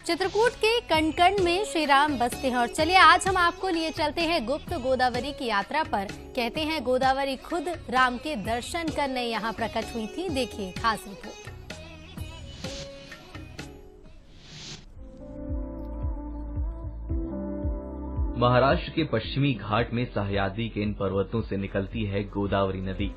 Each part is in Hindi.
चित्रकूट के कण में श्री राम बसते हैं और चलिए आज हम आपको लिए चलते हैं गुप्त गोदावरी की यात्रा पर। कहते हैं गोदावरी खुद राम के दर्शन करने यहाँ प्रकट हुई थी। देखिए खास रिपोर्ट। महाराष्ट्र के पश्चिमी घाट में सह्याद्री के इन पर्वतों से निकलती है गोदावरी नदी।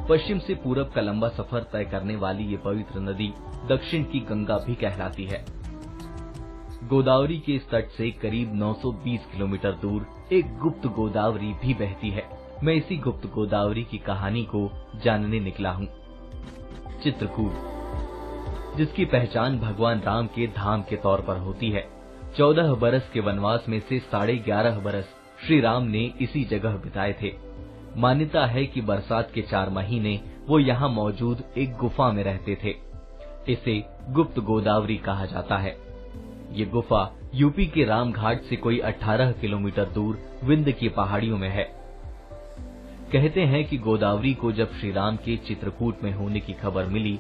पश्चिम से पूरब का लंबा सफर तय करने वाली ये पवित्र नदी दक्षिण की गंगा भी कहलाती है। गोदावरी के इस तट से करीब 920 किलोमीटर दूर एक गुप्त गोदावरी भी बहती है। मैं इसी गुप्त गोदावरी की कहानी को जानने निकला हूँ। चित्रकूट, जिसकी पहचान भगवान राम के धाम के तौर पर होती है। 14 बरस के वनवास में से 11.5 बरस श्री राम ने इसी जगह बिताए थे। मान्यता है कि बरसात के 4 महीने वो यहाँ मौजूद एक गुफा में रहते थे। इसे गुप्त गोदावरी कहा जाता है। ये गुफा यूपी के रामघाट से कोई 18 किलोमीटर दूर विंध्य की पहाड़ियों में है। कहते हैं कि गोदावरी को जब श्री राम के चित्रकूट में होने की खबर मिली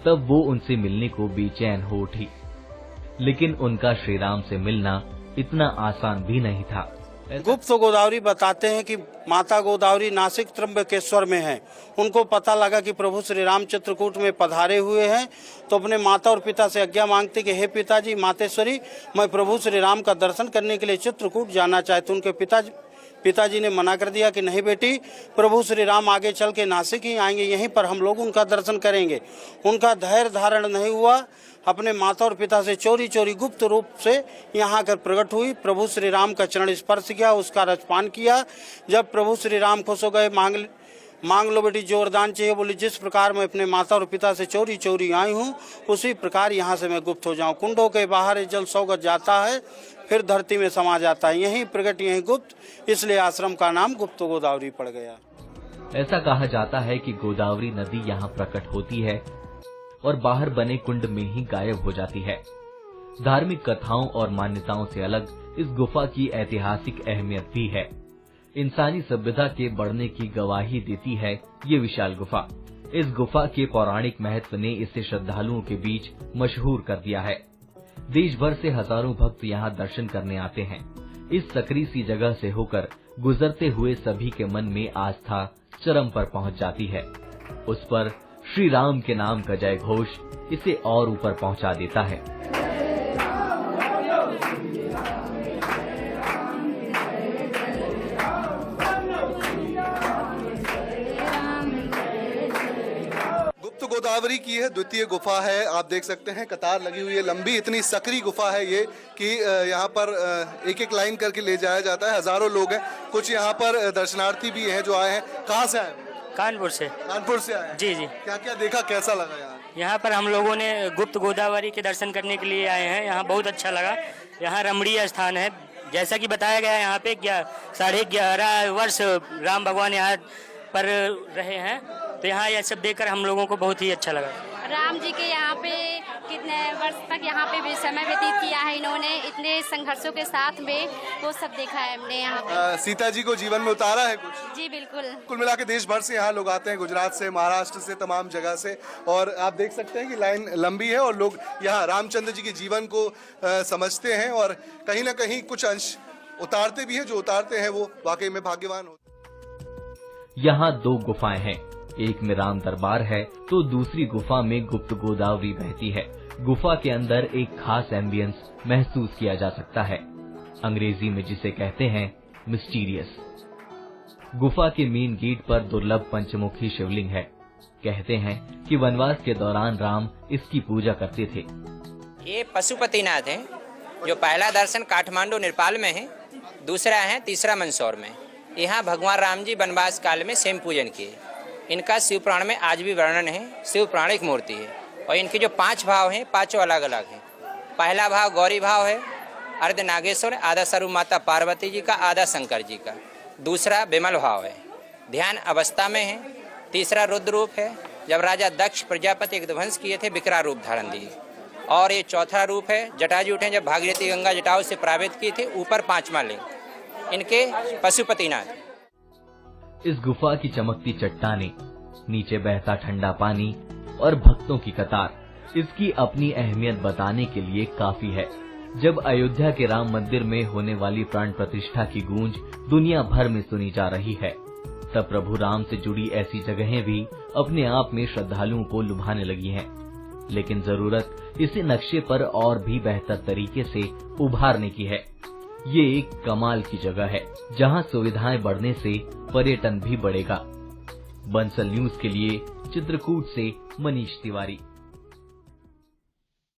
तब वो उनसे मिलने को बेचैन हो उठी, लेकिन उनका श्री राम से मिलना इतना आसान भी नहीं था। गुप्त गोदावरी बताते हैं कि माता गोदावरी नासिक त्र्यंबकेश्वर में है। उनको पता लगा कि प्रभु श्री राम चित्रकूट में पधारे हुए हैं, तो अपने माता और पिता से आज्ञा मांगते कि हे पिताजी, मातेश्वरी, मैं प्रभु श्री राम का दर्शन करने के लिए चित्रकूट जाना चाहते। उनके पिताजी ने मना कर दिया कि नहीं बेटी, प्रभु श्री राम आगे चल के नासिक ही आएंगे, यहीं पर हम लोग उनका दर्शन करेंगे। उनका धैर्य धारण नहीं हुआ, अपने माता और पिता से चोरी चोरी गुप्त रूप से यहाँ आकर प्रकट हुई। प्रभु श्री राम का चरण स्पर्श किया, उसका रजपान किया। जब प्रभु श्री राम खुश हो गए, मांग लो बेटी जो वरदान चाहिए। बोली जिस प्रकार मैं अपने माता और पिता से चोरी चोरी आई हूँ उसी प्रकार यहाँ से मैं गुप्त हो जाऊँ। कुंडों के बाहर जल 100 गज जाता है, फिर धरती में समा जाता है। यहीं प्रकट, यहीं गुप्त, इसलिए आश्रम का नाम गुप्त गोदावरी पड़ गया। ऐसा कहा जाता है कि गोदावरी नदी यहाँ प्रकट होती है और बाहर बने कुंड में ही गायब हो जाती है। धार्मिक कथाओं और मान्यताओं से अलग इस गुफा की ऐतिहासिक अहमियत भी है। इंसानी सभ्यता के बढ़ने की गवाही देती है ये विशाल गुफा। इस गुफा के पौराणिक महत्व ने इसे श्रद्धालुओं के बीच मशहूर कर दिया है। देश भर से हजारों भक्त यहाँ दर्शन करने आते हैं। इस सकरी सी जगह से होकर गुजरते हुए सभी के मन में आस्था चरम पर पहुँच जाती है। उस पर श्री राम के नाम का जय घोष इसे और ऊपर पहुंचा देता है। गुप्त गोदावरी की है द्वितीय गुफा है। आप देख सकते हैं कतार लगी हुई है, लंबी इतनी सकरी गुफा है ये कि यहाँ पर एक एक लाइन करके ले जाया जाता है। हजारों लोग हैं। कुछ यहाँ पर दर्शनार्थी भी हैं जो आए हैं। कहाँ से आए? कानपुर से आए? जी। क्या क्या देखा, कैसा लगा यहाँ? यहाँ पर हम लोगों ने गुप्त गोदावरी के दर्शन करने के लिए आए हैं। यहाँ बहुत अच्छा लगा। यहाँ रमणीय स्थान है, जैसा कि बताया गया है। यहाँ पे 11.5 वर्ष राम भगवान यहाँ पर रहे हैं, तो यहाँ यह सब देखकर हम लोगों को बहुत ही अच्छा लगा। राम जी के यहाँ पे कितने वर्ष तक यहाँ पे भी समय व्यतीत किया है इन्होंने, इतने संघर्षों के साथ में वो सब देखा है हमने यहाँ पे। सीता जी को जीवन में उतारा है कुछ? जी बिल्कुल। कुल मिला के देश भर से यहाँ लोग आते हैं, गुजरात से, महाराष्ट्र से, तमाम जगह से। और आप देख सकते हैं कि लाइन लंबी है और लोग यहाँ रामचंद्र जी के जीवन को समझते हैं और कहीं न कहीं कुछ अंश उतारते भी हैं। जो उतारते हैं वो वाकई में भाग्यवान होते। यहाँ 2 गुफाएं हैं। एक में राम दरबार है तो दूसरी गुफा में गुप्त गोदावरी बहती है। गुफा के अंदर एक खास एम्बियंस महसूस किया जा सकता है, अंग्रेजी में जिसे कहते हैं मिस्टीरियस। गुफा के मेन गेट पर दुर्लभ पंचमुखी शिवलिंग है। कहते हैं कि वनवास के दौरान राम इसकी पूजा करते थे। ये पशुपतिनाथ है, जो पहला दर्शन काठमांडू नेपाल में है, दूसरा है तीसरा मंदसौर में। यहाँ भगवान राम जी वनवास काल में स्वयं पूजन किए। इनका शिव पुराण में आज भी वर्णन है। शिव पुराणिक मूर्ति है और इनके जो 5 भाव हैं, 5 अलग अलग हैं। पहला भाव गौरी भाव है, अर्ध नागेश्वर, आधा स्वरूप माता पार्वती जी का, आधा शंकर जी का। दूसरा विमल भाव है, ध्यान अवस्था में है। तीसरा रुद्र रूप है, जब राजा दक्ष प्रजापति एक ध्वंस किए थे विकराल रूप धारण दिए। और ये चौथा रूप है, जटाजूट उठे जब भागीरथी गंगा जटाओं से प्रावित की थी। ऊपर 5वां लिंग इनके पशुपतिनाथ। इस गुफा की चमकती चट्टानें, नीचे बहता ठंडा पानी और भक्तों की कतार इसकी अपनी अहमियत बताने के लिए काफी है। जब अयोध्या के राम मंदिर में होने वाली प्राण प्रतिष्ठा की गूंज दुनिया भर में सुनी जा रही है, तब प्रभु राम से जुड़ी ऐसी जगहें भी अपने आप में श्रद्धालुओं को लुभाने लगी हैं। लेकिन जरूरत इसे नक्शे पर और भी बेहतर तरीके से उभारने की है। ये एक कमाल की जगह है जहां सुविधाएं बढ़ने से पर्यटन भी बढ़ेगा। बंसल न्यूज के लिए चित्रकूट से मनीष तिवारी।